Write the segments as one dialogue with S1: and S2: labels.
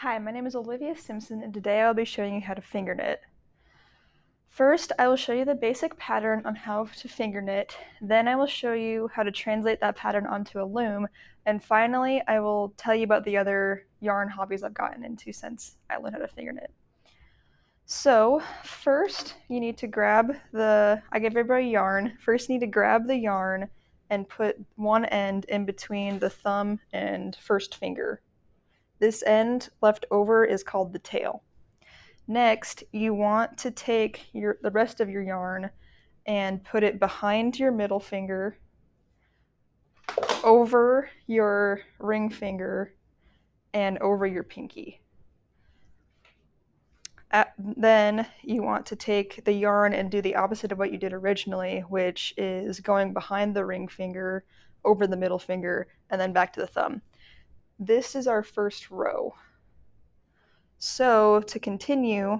S1: Hi, my name is Olivia Simpson, and today I will be showing you how to finger knit. First, I will show you the basic pattern on how to finger knit, then I will show you how to translate that pattern onto a loom, and finally I will tell you about the other yarn hobbies I've gotten into since I learned how to finger knit. So, first you need to grab I give everybody yarn. First you need to grab the yarn and put one end in between the thumb and first finger. This end left over is called the tail. Next, you want to take the rest of your yarn and put it behind your middle finger, over your ring finger, and over your pinky. Then you want to take the yarn and do the opposite of what you did originally, which is going behind the ring finger, over the middle finger, and then back to the thumb. This is our first row. So to continue,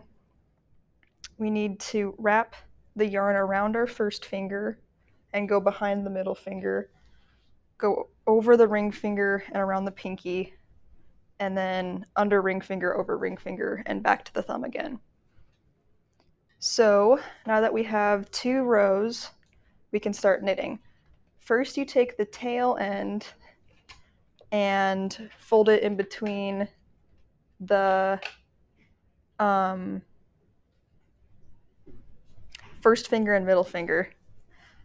S1: we need to wrap the yarn around our first finger and go behind the middle finger, go over the ring finger and around the pinky, and then under ring finger, over ring finger, and back to the thumb again. So now that we have 2 rows, we can start knitting. First, you take the tail end and fold it in between the first finger and middle finger.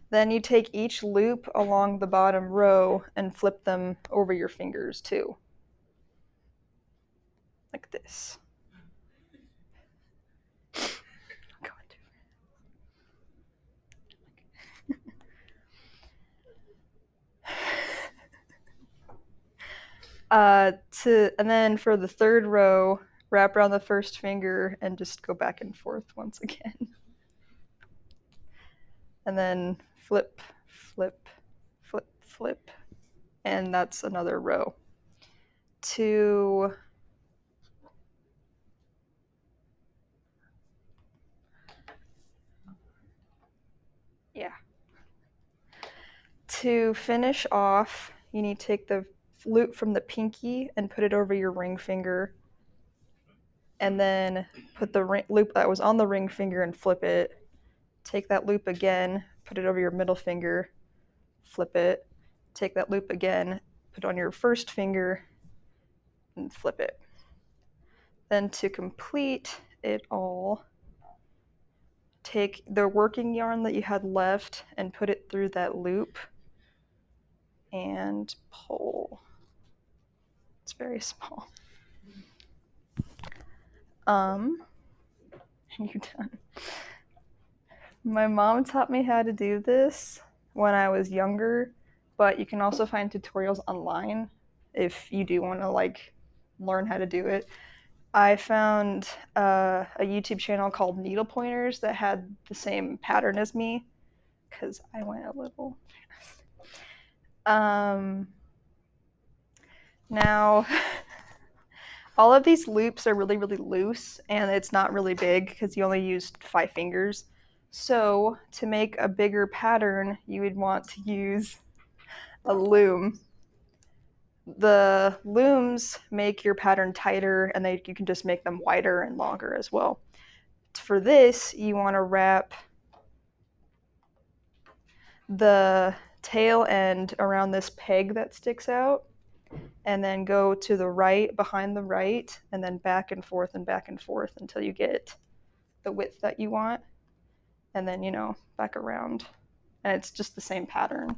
S1: Then you take each loop along the bottom row and flip them over your fingers too, like this. And then for the third row, wrap around the first finger and just go back and forth once again. And then flip, flip, flip, flip, and that's another row. To finish off, you need to take the loop from the pinky and put it over your ring finger, and then put the loop that was on the ring finger and flip it. Take that loop again, put it over your middle finger, flip it. Take that loop again, put it on your first finger, and flip it. Then to complete it all, take the working yarn that you had left and put it through that loop and pull. It's very small. And you're done. My mom taught me how to do this when I was younger, but you can also find tutorials online if you do want to learn how to do it. I found a YouTube channel called Needle Pointers that had the same pattern as me, because I went a little fast. Now, all of these loops are really, really loose, and it's not really big because you only used 5 fingers. So to make a bigger pattern, you would want to use a loom. The looms make your pattern tighter, and you can just make them wider and longer as well. For this, you want to wrap the tail end around this peg that sticks out, and then go to the right, behind the right, and then back and forth until you get the width that you want, and then, back around. And it's just the same pattern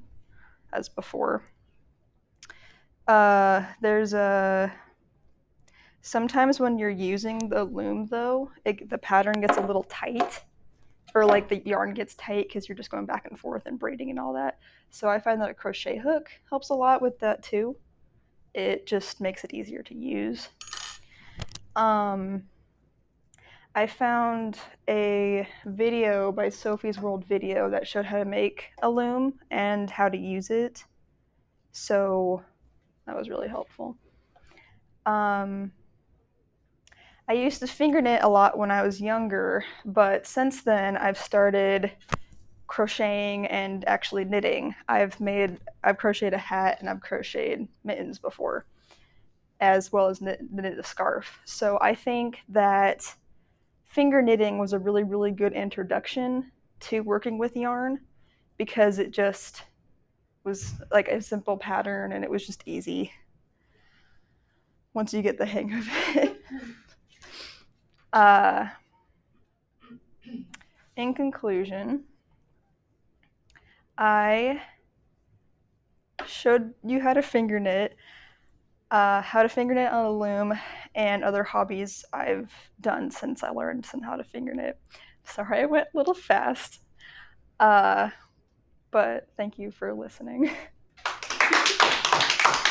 S1: as before. Sometimes when you're using the loom, though, the pattern gets a little tight, or the yarn gets tight because you're just going back and forth and braiding and all that. So I find that a crochet hook helps a lot with that too. It just makes it easier to use. I found a video by Sophie's World Video that showed how to make a loom and how to use it. So that was really helpful. I used to finger knit a lot when I was younger, but since then I've started crocheting and actually knitting. I've crocheted a hat and I've crocheted mittens before. as well as knit a scarf. So I think that finger knitting was a really, really good introduction to working with yarn because it just was like a simple pattern and it was just easy once you get the hang of it. In conclusion, I showed you how to finger knit, how to finger knit on a loom, and other hobbies I've done since I learned how to finger knit. Sorry I went a little fast, but thank you for listening.